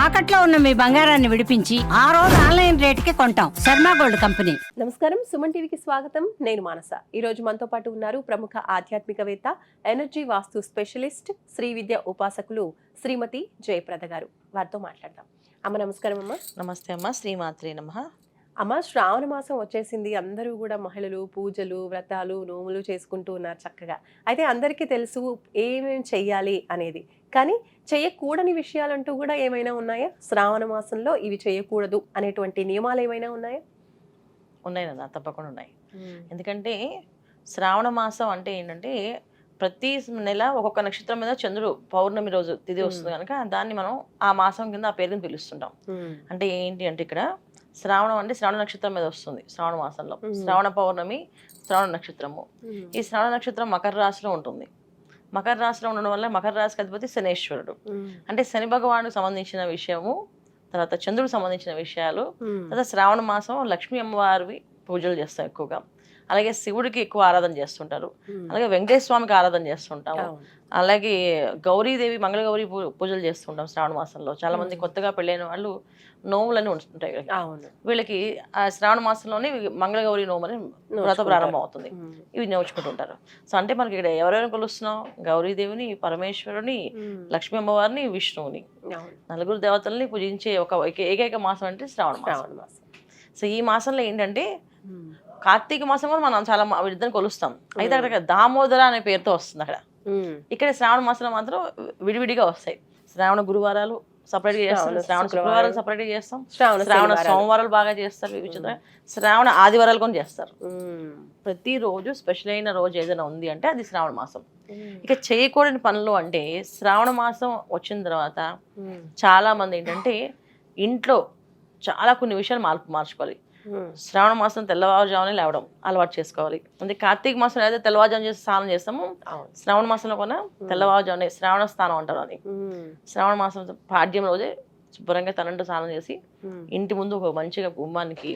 తాకట్లో ఉన్న మీ బంగారాన్ని విడిపించి ఆ రోజు ఆన్లైన్ రేటుకి కొంటాం. Sharma gold company. నమస్కారం, సుమన్ టీవీకి స్వాగతం. నేను మానస. ఈ రోజు మనతో పాటు ఉన్నారు ప్రముఖ ఆధ్యాత్మికవేత్త, ఎనర్జీ వాస్తు స్పెషలిస్ట్, శ్రీ విద్య ఉపాసకులు శ్రీమతి జయప్రద గారు. వారితో మాట్లాడదాం. అమ్మ నమస్కారం. అమ్మ నమస్తే అమ్మ. శ్రీమాత్రే నమః. అమ్మ, శ్రావణ మాసం వచ్చేసింది. అందరూ కూడా మహిళలు పూజలు, వ్రతాలు, నోములు చేసుకుంటూ ఉన్నారు చక్కగా. అయితే అందరికీ తెలుసు ఏమేమి చెయ్యాలి అనేది, కానీ చేయకూడని విషయాలంటూ కూడా ఏమైనా ఉన్నాయా? శ్రావణ మాసంలో ఇవి చేయకూడదు అనేటువంటి నియమాలు ఏమైనా ఉన్నాయా? ఉన్నాయి నాన్న, తప్పకుండా ఉన్నాయి. ఎందుకంటే శ్రావణ మాసం అంటే ఏంటంటే ప్రతి నెల ఒక్కొక్క నక్షత్రం మీద చంద్రుడు పౌర్ణమి రోజు తిథి వస్తుంది కనుక దాన్ని మనం ఆ మాసం కింద ఆ పేరుని పిలుస్తుంటాం. అంటే ఏంటి అంటే ఇక్కడ శ్రావణం అంటే శ్రావణ నక్షత్రం మీద వస్తుంది. శ్రావణ మాసంలో శ్రావణ పౌర్ణమి శ్రావణ నక్షత్రము. ఈ శ్రావణ నక్షత్రం మకర రాశిలో ఉంటుంది. మకర రాశిలో ఉండడం వల్ల మకర రాశికి అధిపతి శనేశ్వరుడు. అంటే శని భగవానుకు సంబంధించిన విషయము, తర్వాత చంద్రుడికి సంబంధించిన విషయాలు, తర్వాత శ్రావణ మాసం లక్ష్మీ అమ్మవారివి పూజలు చేస్తాం ఎక్కువగా. అలాగే శివుడికి ఎక్కువ ఆరాధన చేస్తుంటారు. అలాగే వెంకటేశ్వర స్వామికి ఆరాధన చేస్తుంటాము. అలాగే గౌరీదేవి మంగళగౌరి పూజలు చేస్తుంటాం శ్రావణ మాసంలో. చాలా మంది కొత్తగా పెళ్ళైన వాళ్ళు నోములని ఉంటుంటాయి. వీళ్ళకి ఆ శ్రావణ మాసంలోనే మంగళగౌరి నోము అని వ్రత ప్రారంభం అవుతుంది. ఇవి నేర్చుకుంటుంటారు. సో అంటే మనకి ఇక్కడ ఎవరెవరిని కొలుస్తున్నాం? గౌరీదేవిని, పరమేశ్వరుని, లక్ష్మీ అమ్మవారిని, విష్ణువుని, నలుగురు దేవతల్ని పూజించే ఒక ఏకైక మాసం అంటే శ్రావణ మాసం. సో ఈ మాసంలో ఏంటంటే కార్తీక మాసం కూడా మనం చాలా వీళ్ళిద్దరిని కొలుస్తాం. అయితే అక్కడ దామోదర అనే పేరుతో వస్తుంది అక్కడ. ఇక్కడ శ్రావణ మాసంలో మాత్రం విడివిడిగా వస్తాయి. శ్రావణ గురువారాలు సపరేట్ గా చేస్తాం, శ్రావణ శుక్రవారాలు సపరేట్ గా చేస్తాం, శ్రావణ సోమవారాలు బాగా చేస్తారు, శ్రావణ ఆదివారాలు కూడా చేస్తారు. ప్రతి రోజు స్పెషల్ అయిన రోజు ఏదైనా ఉంది అంటే అది శ్రావణ మాసం. ఇక చేయకూడని పనులు అంటే శ్రావణ మాసం వచ్చిన తర్వాత చాలా మంది ఏంటంటే ఇంట్లో చాలా కొన్ని విషయాలు మార్చుకోవాలి. శ్రావణ మాసం తెల్లవారుజామునే లేవడం అలవాటు చేసుకోవాలి. అంటే కార్తీక మాసం అయితే తెల్లవారుజాము చేసి స్నానం చేస్తాము. శ్రావణ మాసంలో కూడా తెల్లవారుజామునే శ్రావణ స్నానం అంటారు అని. శ్రావణ మాసం పాడ్యం రోజే శుభ్రంగా తనంటూ స్నానం చేసి ఇంటి ముందు ఒక మంచిగా గుమ్మానికి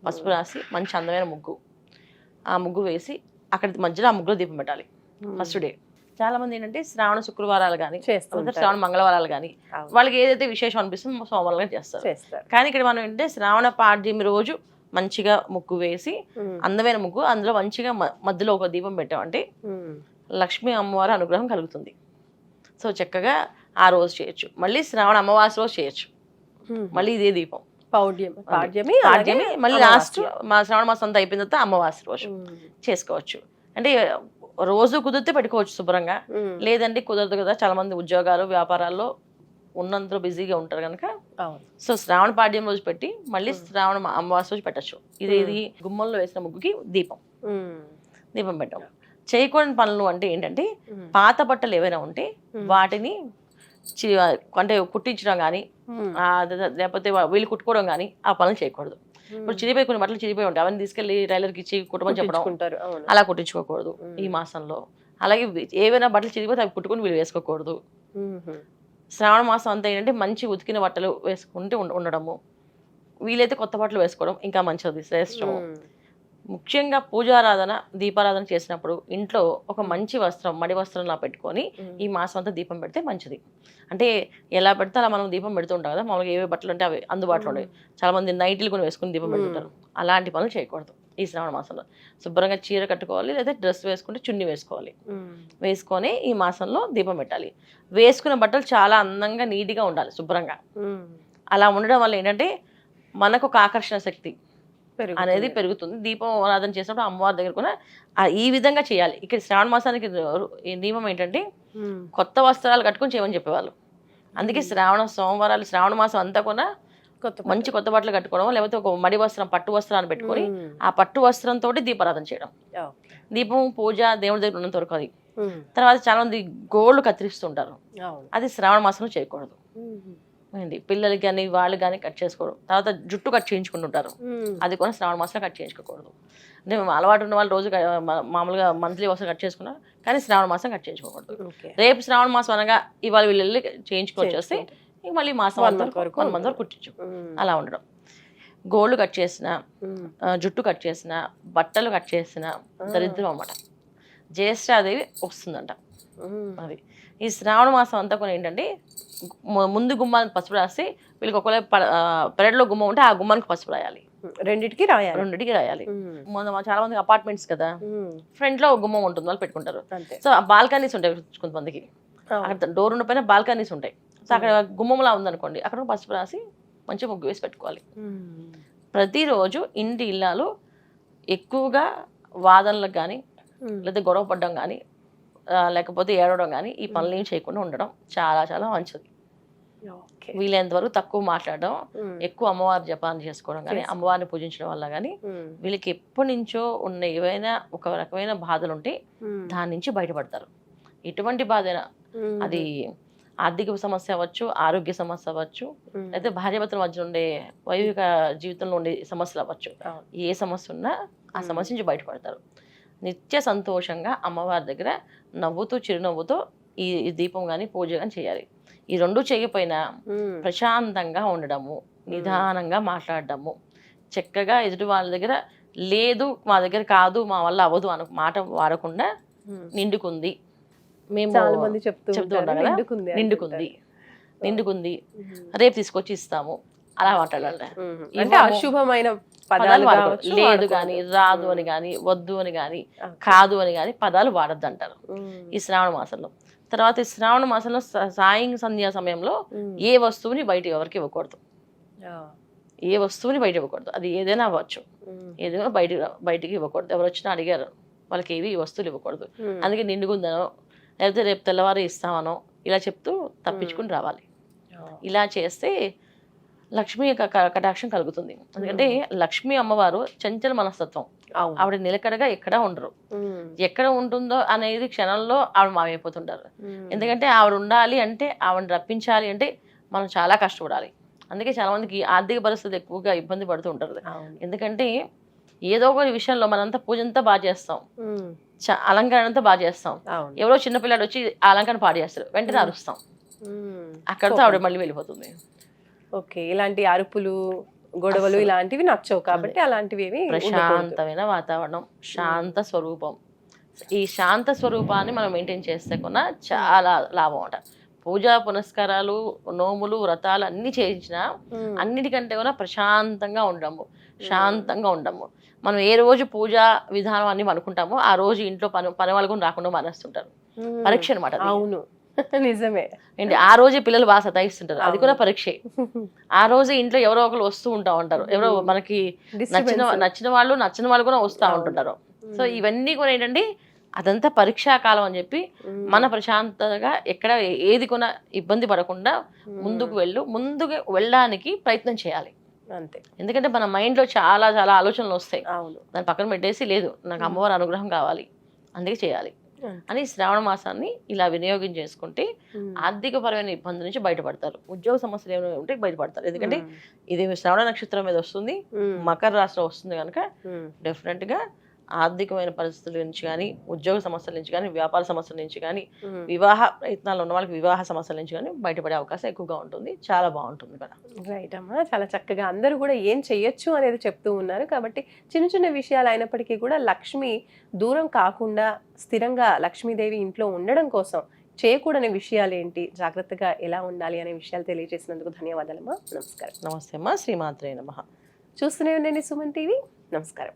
పసుపు రాసి మంచి అందమైన ముగ్గు, ఆ ముగ్గు వేసి అక్కడ మధ్యలో ఆ ముగ్గులో దీపం పెట్టాలి ఫస్ట్ డే. చాలా మంది ఏంటంటే శ్రావణ శుక్రవారాలు కానీ శ్రావణ మంగళవారాలు కానీ వాళ్ళకి ఏదైతే విశేషం అనిపిస్తుందో సోమవారం చేస్తారు. కానీ ఇక్కడ మనం ఏంటంటే శ్రావణ పాడ్యమి రోజు మంచిగా ముగ్గు వేసి అందమైన ముగ్గు, అందులో మంచిగా మధ్యలో ఒక దీపం పెట్టామంటే లక్ష్మీ అమ్మవారి అనుగ్రహం కలుగుతుంది. సో చక్కగా ఆ రోజు చేయొచ్చు. మళ్ళీ శ్రావణ అమావాస్య రోజు చేయొచ్చు మళ్ళీ ఇదే దీపం. పాడ్యమి మళ్ళీ లాస్ట్ మా శ్రావణ మాసం అంతా అయిపోయిన తర్వాత అమావాస్య రోజు చేసుకోవచ్చు. అంటే రోజు కుదిరితే పెట్టుకోవచ్చు శుభ్రంగా, లేదంటే కుదరదు కదా. చాలా మంది ఉద్యోగాలు వ్యాపారాల్లో ఉన్నంతలో బిజీగా ఉంటారు కనుక సో శ్రావణ పాడ్యం రోజు పెట్టి మళ్ళీ శ్రావణ అమావాస్య రోజు పెట్టచ్చు. ఇది గుమ్మంలో వేసిన ముగ్గుకి దీపం పెట్టాం. చేయకూడని పనులు అంటే ఏంటంటే పాత బట్టలు ఏవైనా ఉంటే వాటిని అంటే కుట్టించడం కానీ లేకపోతే వీళ్ళు కుట్టుకోవడం కానీ ఆ పనులు చేయకూడదు. ఇప్పుడు చిరిపోయి కొన్ని బట్టలు చిరిపోయి ఉంటాయి, అవన్నీ తీసుకెళ్లి టైలర్కి ఇచ్చి కుట్టమని చెప్పడం, అలా కుట్టించుకోకూడదు ఈ మాసంలో. అలాగే ఏవైనా బట్టలు చిరిగిపోతే అవి కుట్టుకుని వీళ్ళు వేసుకోకూడదు. శ్రావణ మాసం అంతా ఏంటంటే మంచి ఉతికిన బట్టలు వేసుకుంటూ ఉండడము, వీలైతే కొత్త బట్టలు వేసుకోవడం ఇంకా మంచిది, శ్రేష్టము. ముఖ్యంగా పూజారాధన దీపారాధన చేసినప్పుడు ఇంట్లో ఒక మంచి వస్త్రం, మడి వస్త్రంలా పెట్టుకొని ఈ మాసం అంతా దీపం పెడితే మంచిది. అంటే ఎలా పెడితే అలా మనం దీపం పెడుతుంటాం కదా. మామూలుగా ఏవే బట్టలు అంటే అవి అందుబాటులో ఉండేవి. చాలా మంది నైట్లు కొని వేసుకుని దీపం పెడుతుంటారు. అలాంటి పనులు చేయకూడదు ఈ శ్రావణ మాసంలో. శుభ్రంగా చీర కట్టుకోవాలి, లేదా డ్రెస్ వేసుకుంటే చున్నీ వేసుకోవాలి. వేసుకొని ఈ మాసంలో దీపం పెట్టాలి. వేసుకున్న బట్టలు చాలా అందంగా నీట్గా ఉండాలి, శుభ్రంగా. అలా ఉండడం వల్ల ఏంటంటే మనకు ఒక ఆకర్షణ శక్తి అనేది పెరుగుతుంది. దీపం ఆరాధన చేసినప్పుడు అమ్మవారి దగ్గర కూడా ఈ విధంగా చేయాలి. ఇక్కడ శ్రావణ మాసానికి నియమం ఏంటంటే కొత్త వస్త్రాలు కట్టుకొని చేయమని చెప్పేవాళ్ళు. అందుకే సోమవారాలు శ్రావణ మాసం అంతా కూడా మంచి కొత్త బట్టలు కట్టుకోవడం, లేకపోతే ఒక మడి వస్త్రం, పట్టు వస్త్రాన్ని పెట్టుకొని ఆ పట్టు వస్త్రంతో దీపారాధన చేయడం. దీపం పూజ దేవుడి దగ్గర ఉన్నంత వరకు అది. తర్వాత చాలా మంది గోళ్ళు కత్తిరిస్తుంటారు, అది శ్రావణ మాసంలో చేయకూడదు అండి. పిల్లలకి కానీ వాళ్ళు కానీ కట్ చేసుకోవడం. తర్వాత జుట్టు కట్ చేయించుకుంటుంటారు, అది కూడా శ్రావణ మాసంలో కట్ చేయించుకోకూడదు. అంటే అలవాటు ఉన్న వాళ్ళు రోజు మామూలుగా మంత్లీ ఒకసారి కట్ చేసుకున్నారు, కానీ శ్రావణ మాసం కట్ చేయించుకోకూడదు. రేపు శ్రావణ మాసం అనగా ఇవాళ వీళ్ళు వెళ్ళి చేయించుకొని వస్తే మళ్ళీ మాసం 1 month వరకు కుట్టించు. అలా ఉండడం. గోళ్ళు కట్ చేసిన, జుట్టు కట్ చేసిన, బట్టలు కట్ చేసిన దరిద్రం అన్నమాట. జ్యేష్ఠాదేవి వస్తుందంట. అది ఈ శ్రావణ మాసం అంతా కూడా ఏంటంటే ముందు గుమ్మానికి పసుపు రాసి వీళ్ళకి ఒకవేళ పెరట్లో గుమ్మం ఉంటే ఆ గుమ్మానికి పసుపు రాయాలి. రెండిటికి రాయాలి. రెండింటికి రాయాలి. చాలా మంది అపార్ట్మెంట్స్ కదా, ఫ్రంట్ లో ఒక గుమ్మం ఉంటుంది, వాళ్ళు పెట్టుకుంటారు. సో బాల్కనీస్ ఉంటాయి కొంతమందికి, అక్కడ డోర్ ఉన్న పైన బాల్కనీస్ ఉంటాయి. సో అక్కడ గుమ్మంలా ఉందనుకోండి, అక్కడ పసుపు రాసి మంచిగా ముగ్గు వేసి పెట్టుకోవాలి. ప్రతిరోజు ఇంటి ఇల్లాలు ఎక్కువగా వాదనలకు కానీ లేదా గొడవ పడడం కానీ లేకపోతే ఏడవడం కానీ ఈ పనులు ఏం చేయకుండా ఉండడం చాలా చాలా మంచిది. వీలైనంత వరకు తక్కువ మాట్లాడడం, ఎక్కువ అమ్మవారి జపాన్ని చేసుకోవడం కానీ అమ్మవారిని పూజించడం వల్ల కానీ వీళ్ళకి ఎప్పటి నుంచో ఉన్న ఏవైనా ఒక రకమైన బాధలు ఉంటే దాని నుంచి బయటపడతారు. ఎటువంటి బాధ అయినా, అది ఆర్థిక సమస్య అవ్వచ్చు, ఆరోగ్య సమస్య అవ్వచ్చు, అయితే భార్యాభర్తల మధ్య ఉండే వైవిక జీవితంలో ఉండే సమస్యలు అవ్వచ్చు. ఏ సమస్య ఉన్నా ఆ సమస్య నుంచి బయటపడతారు. నిత్య సంతోషంగా అమ్మవారి దగ్గర నవ్వుతూ చిరునవ్వుతో ఈ దీపం కానీ పూజ కానీ చేయాలి. ఈ రెండు చేయకపోయినా ప్రశాంతంగా ఉండడము, నిదానంగా మాట్లాడడము, చక్కగా ఎదుటి వాళ్ళ దగ్గర లేదు మా దగ్గర కాదు మా వల్ల అవ్వదు అన్న మాట వాడకుండా నిండుకుంది, మేము చెప్తూ ఉంటాం కదా, నిండుకుంది రేపు తీసుకొచ్చి ఇస్తాము అలా మాట్లాడాలి. అశుభమైన పదాలు లేదు కానీ, రాదు అని కానీ, వద్దు అని కానీ, కాదు అని కానీ పదాలు వాడద్దు అంటారు ఈ శ్రావణ మాసంలో. తర్వాత ఈ శ్రావణ మాసంలో సంధ్యా సమయంలో ఏ వస్తువుని బయట ఎవరికి ఇవ్వకూడదు. ఏ వస్తువుని బయట ఇవ్వకూడదు, అది ఏదైనా అవ్వచ్చు, ఏదైనా బయటికి ఇవ్వకూడదు. ఎవరు వచ్చినా అడిగారు వాళ్ళకి ఏవి ఈ వస్తువులు ఇవ్వకూడదు. అందుకే నిండుకుందనో లేకపోతే రేపు తెల్లవారు ఇస్తామనో ఇలా చెప్తూ తప్పించుకుని రావాలి. ఇలా చేస్తే లక్ష్మి కటాక్షం కలుగుతుంది. ఎందుకంటే లక్ష్మీ అమ్మవారు చంచల మనస్తత్వం, ఆవిడ నిలకడగా ఎక్కడ ఉండరు. ఎక్కడ ఉంటుందో అనేది క్షణంలో ఆవిడ మామైపోతుంటారు. ఎందుకంటే ఆవిడ ఉండాలి అంటే, ఆవిడ రప్పించాలి అంటే మనం చాలా కష్టపడాలి. అందుకే చాలా మందికి ఆర్థిక పరిస్థితులు ఎక్కువగా ఇబ్బంది పడుతూ ఉంటారు. ఎందుకంటే ఏదో ఒక విషయంలో మనంతా పూజ అంతా బాగా చేస్తాం, అలంకరణ అంతా బాగా చేస్తాం, ఎవరో చిన్నపిల్లాడు వచ్చి ఆ అలంకరణ పాడు చేస్తారు, వెంటనే అరుస్తాం, అక్కడితో ఆవిడ మళ్ళీ వెళ్ళిపోతుంది. ఓకే, ఇలాంటి అరుపులు గొడవలు ఇలాంటివి నచ్చవు కాబట్టి అలాంటివి ప్రశాంతమైన వాతావరణం, శాంత స్వరూపం. ఈ శాంత స్వరూపాన్ని మనం మెయింటైన్ చేస్తే కొన్నా చాలా లాభం అంట. పూజా పునస్కారాలు, నోములు, వ్రతాలు అన్ని చేయించినా అన్నిటికంటే కూడా ప్రశాంతంగా ఉండము, శాంతంగా ఉండము. మనం ఏ రోజు పూజా విధానం అన్ని అనుకుంటామో ఆ రోజు ఇంట్లో పని వాళ్ళకు రాకుండా మానేస్తుంటారు. పరీక్ష అనమాట. అవును, నిజమే. ఏంటి ఆ రోజే పిల్లలు బాగా సతాయిస్తుంటారు, అది కూడా పరీక్షే. ఆ రోజే ఇంట్లో ఎవరో ఒకరు వస్తూ ఉంటారు, ఎవరో మనకి నచ్చిన వాళ్ళు కూడా వస్తూ ఉంటుంటారు. సో ఇవన్నీ కూడా ఏంటంటే అదంతా పరీక్షా కాలం అని చెప్పి మన ప్రశాంతగా ఎక్కడ ఏది కూడా ఇబ్బంది పడకుండా ముందుకు వెళ్ళడానికి ప్రయత్నం చేయాలి అంతే. ఎందుకంటే మన మైండ్ లో చాలా చాలా ఆలోచనలు వస్తాయి, దాన్ని పక్కన పెట్టేసి లేదు నాకు అమ్మవారి అనుగ్రహం కావాలి అందుకే చేయాలి అని శ్రావణ మాసాన్ని ఇలా వినియోగం చేసుకుంటే ఆర్థికపరమైన ఇబ్బంది నుంచి బయటపడతారు. ఉద్యోగ సమస్యలు ఏమైనా ఉంటే బయటపడతారు. ఎందుకంటే ఇది శ్రవణ నక్షత్రం మీద వస్తుంది, మకర రాశిలో వస్తుంది కనుక డెఫినెట్ గా ఆర్థికమైన పరిస్థితుల నుంచి కానీ, ఉద్యోగ సమస్యల నుంచి కానీ, వ్యాపార సమస్యల నుంచి కానీ, వివాహ ప్రయత్నాలు ఉన్న వాళ్ళకి వివాహ సమస్యల నుంచి కానీ బయటపడే అవకాశం ఎక్కువగా ఉంటుంది. చాలా బాగుంటుంది కదా. రైట్ అమ్మా, చాలా చక్కగా అందరూ కూడా ఏం చెయ్యొచ్చు అనేది చెప్తూ ఉన్నారు. కాబట్టి చిన్న చిన్న విషయాలు అయినప్పటికీ కూడా లక్ష్మి దూరం కాకుండా స్థిరంగా లక్ష్మీదేవి ఇంట్లో ఉండడం కోసం చేయకూడని విషయాలు ఏంటి, జాగ్రత్తగా ఎలా ఉండాలి అనే విషయాలు తెలియజేసినందుకు ధన్యవాదాలమ్మా. నమస్కారం. నమస్తే అమ్మా. శ్రీమాత్రే నమః. చూస్తూనే ఉండండి సుమన్ టీవీ. నమస్కారం.